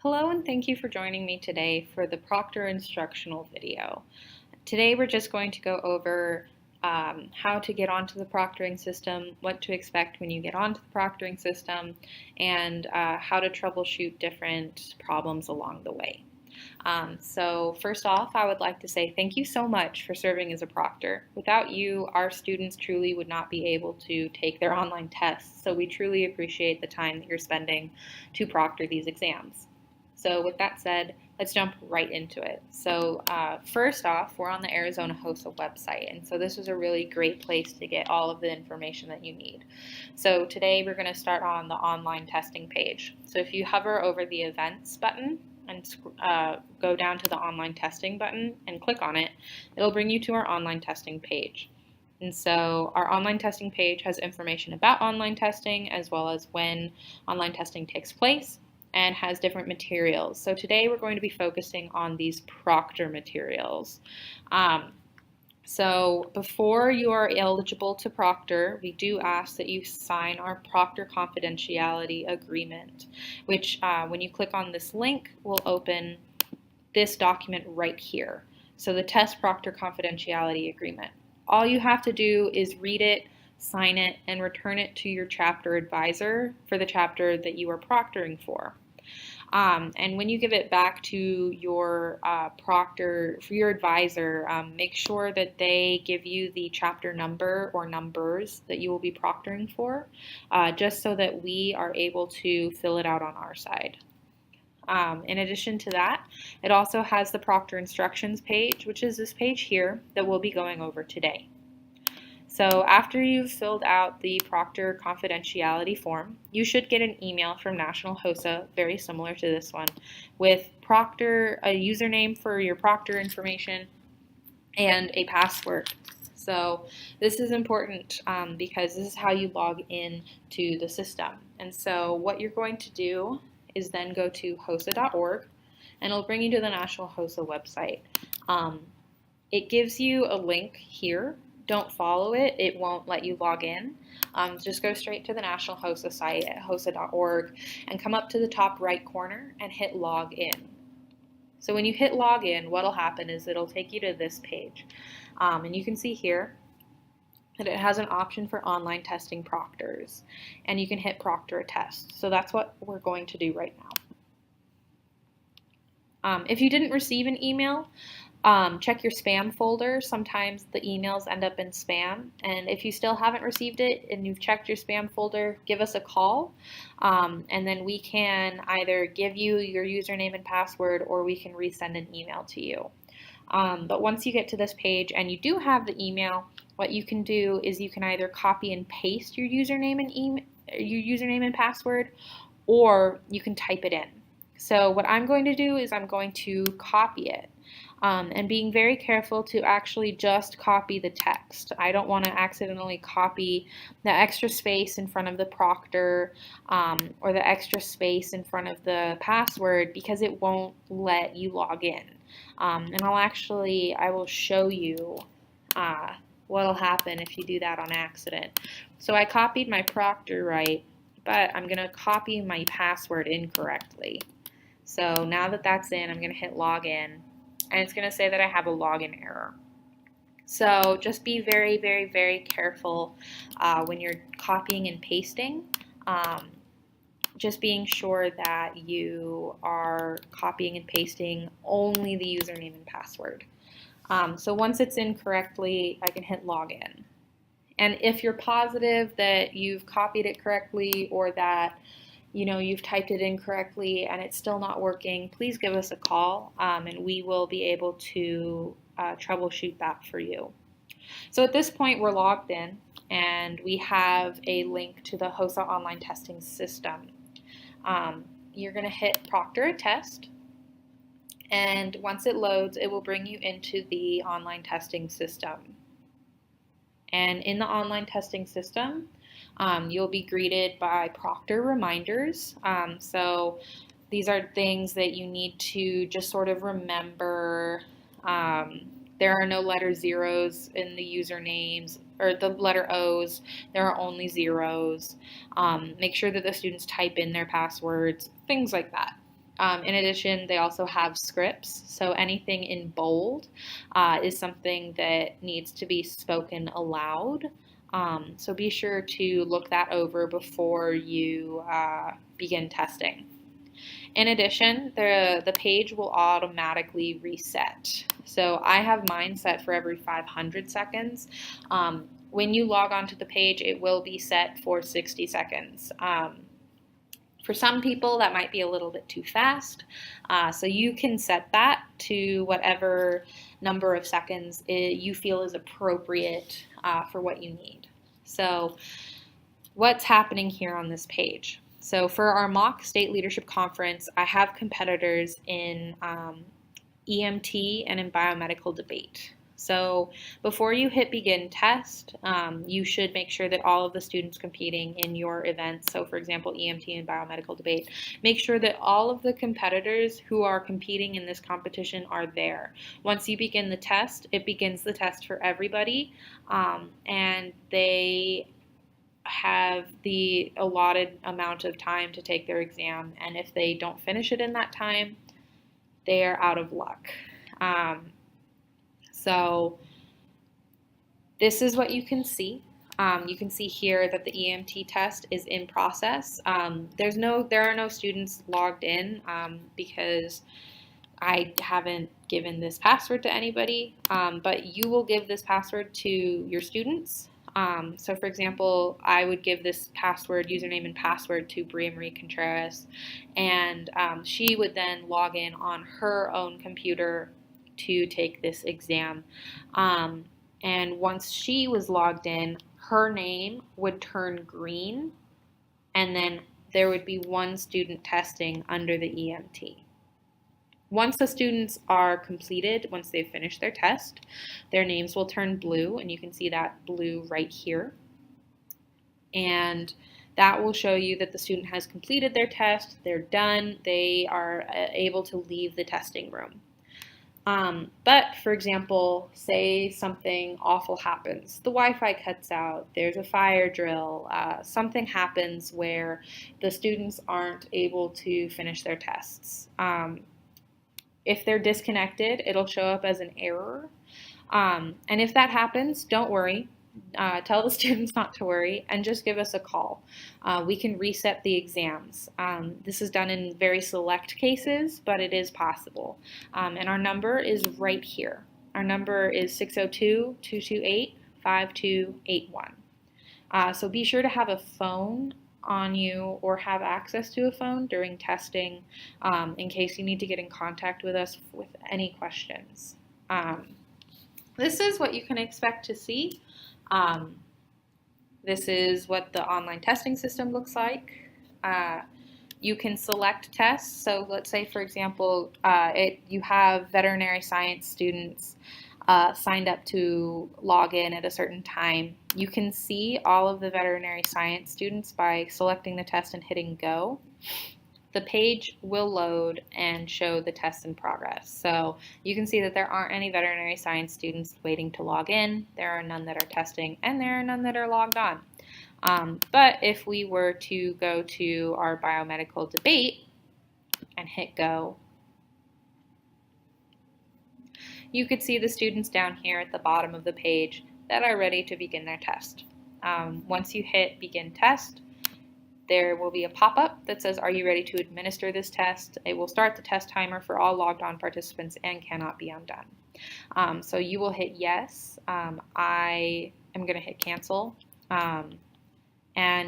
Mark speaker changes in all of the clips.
Speaker 1: Hello and thank you for joining me today for the Proctor instructional video. Today we're just going to go over how to get onto the proctoring system, what to expect when you get onto the proctoring system, and how to troubleshoot different problems along the way. So first off, I would like to say thank you so much for serving as a proctor. Without you, our students truly would not be able to take their online tests, so we truly appreciate the time that you're spending to proctor these exams. So with that said, let's jump right into it. So first off, we're on the Arizona HOSA website, and so this is a really great place to get all of the information that you need. So today we're going to start on the online testing page. So if you hover over the events button and go down to the online testing button and click on it, it'll bring you to our online testing page. And so our online testing page has information about online testing as well as when online testing takes place, and has different materials. So today we're going to be focusing on these proctor materials. So before you are eligible to proctor, we do ask that you sign our proctor confidentiality agreement, which when you click on this link will open this document right here. So the test proctor confidentiality agreement. All you have to do is read it, sign it, and return it to your chapter advisor for the chapter that you are proctoring for. And when you give it back to your proctor, for your advisor, make sure that they give you the chapter number or numbers that you will be proctoring for, just so that we are able to fill it out on our side. In addition to that, it also has the proctor instructions page, which is this page here that we'll be going over today. So after you've filled out the proctor confidentiality form, you should get an email from National HOSA, very similar to this one, with proctor, a username for your proctor information, and a password. So this is important because this is how you log in to the system. And so what you're going to do is then go to HOSA.org, and it'll bring you to the National HOSA website. It gives you a link here. Don't follow it, it won't let you log in. Just go straight to the National HOSA site at HOSA.org and come up to the top right corner and hit log in. So when you hit log in, what'll happen is it'll take you to this page. And you can see here that it has an option for online testing proctors, and you can hit proctor a test. So that's what we're going to do right now. If you didn't receive an email, check your spam folder. Sometimes the emails end up in spam, and if you still haven't received it and you've checked your spam folder, give us a call, and then we can either give you your username and password, or we can resend an email to you. But once you get to this page and you do have the email, what you can do is you can either copy and paste your username and password, or you can type it in. So what I'm going to do is I'm going to copy it. And being very careful to actually just copy the text. I don't want to accidentally copy the extra space in front of the proctor or the extra space in front of the password, because it won't let you log in. And I will show you what'll happen if you do that on accident. So I copied my proctor right, but I'm going to copy my password incorrectly. So now that that's in, I'm going to hit log in, and it's going to say that I have a login error. So just be very, very, very careful when you're copying and pasting. Just being sure that you are copying and pasting only the username and password. So once it's in correctly, I can hit login. And if you're positive that you've copied it correctly, or that you've typed it incorrectly and it's still not working, please give us a call, and we will be able to troubleshoot that for you. So at this point, we're logged in and we have a link to the HOSA online testing system. You're going to hit proctor a test, and once it loads, it will bring you into the online testing system. And in the online testing system, you'll be greeted by proctor reminders. So these are things that you need to just sort of remember. There are no letter zeros in the usernames, or the letter O's. There are only zeros. Make sure that the students type in their passwords, things like that. In addition, they also have scripts, so anything in bold is something that needs to be spoken aloud. So be sure to look that over before you begin testing. In addition, the page will automatically reset. So I have mine set for every 500 seconds. When you log onto the page, it will be set for 60 seconds. For some people, that might be a little bit too fast. So you can set that to whatever number of seconds you feel is appropriate for what you need. So what's happening here on this page? So for our mock state leadership conference, I have competitors in EMT and in biomedical debate. So before you hit begin test, you should make sure that all of the students competing in your events, so for example, EMT and biomedical debate, make sure that all of the competitors who are competing in this competition are there. Once you begin the test, it begins the test for everybody, and they have the allotted amount of time to take their exam, and if they don't finish it in that time, they are out of luck. So this is what you can see. You can see here that the EMT test is in process. There are no students logged in because I haven't given this password to anybody, but you will give this password to your students. So for example, I would give this password, username and password, to Bria Marie Contreras, and she would then log in on her own computer to take this exam. And once she was logged in, her name would turn green, and then there would be one student testing under the EMT. Once the students are completed, once they've finished their test, their names will turn blue, and you can see that blue right here. And that will show you that the student has completed their test, they're done, they are able to leave the testing room. But for example, say something awful happens, the Wi-Fi cuts out, there's a fire drill, something happens where the students aren't able to finish their tests. If they're disconnected, it'll show up as an error. And if that happens, don't worry. Tell the students not to worry and just give us a call. We can reset the exams. This is done in very select cases, but it is possible. And our number is right here. Our number is 602-228-5281. So be sure to have a phone on you or have access to a phone during testing in case you need to get in contact with us with any questions. This is what you can expect to see. This is what the online testing system looks like. You can select tests. So let's say, for example, you have veterinary science students signed up to log in at a certain time. You can see all of the veterinary science students by selecting the test and hitting go. The page will load and show the test in progress. So you can see that there aren't any veterinary science students waiting to log in, there are none that are testing, and there are none that are logged on. But if we were to go to our biomedical debate and hit go, you could see the students down here at the bottom of the page that are ready to begin their test. Once you hit begin test, there will be a pop-up that says, are you ready to administer this test? It will start the test timer for all logged on participants and cannot be undone. So you will hit yes. I am going to hit cancel. And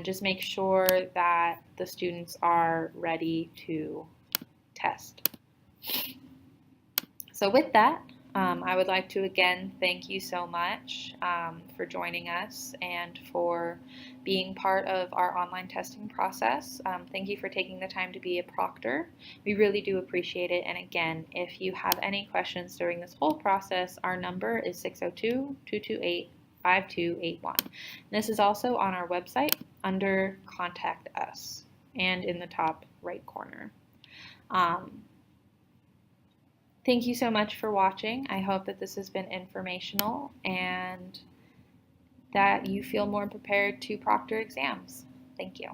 Speaker 1: just make sure that the students are ready to test. So with that, I would like to again thank you so much for joining us and for being part of our online testing process. Thank you for taking the time to be a proctor. We really do appreciate it. And again, if you have any questions during this whole process, our number is 602-228-5281. This is also on our website under Contact Us and in the top right corner. Thank you so much for watching. I hope that this has been informational and that you feel more prepared to proctor exams. Thank you.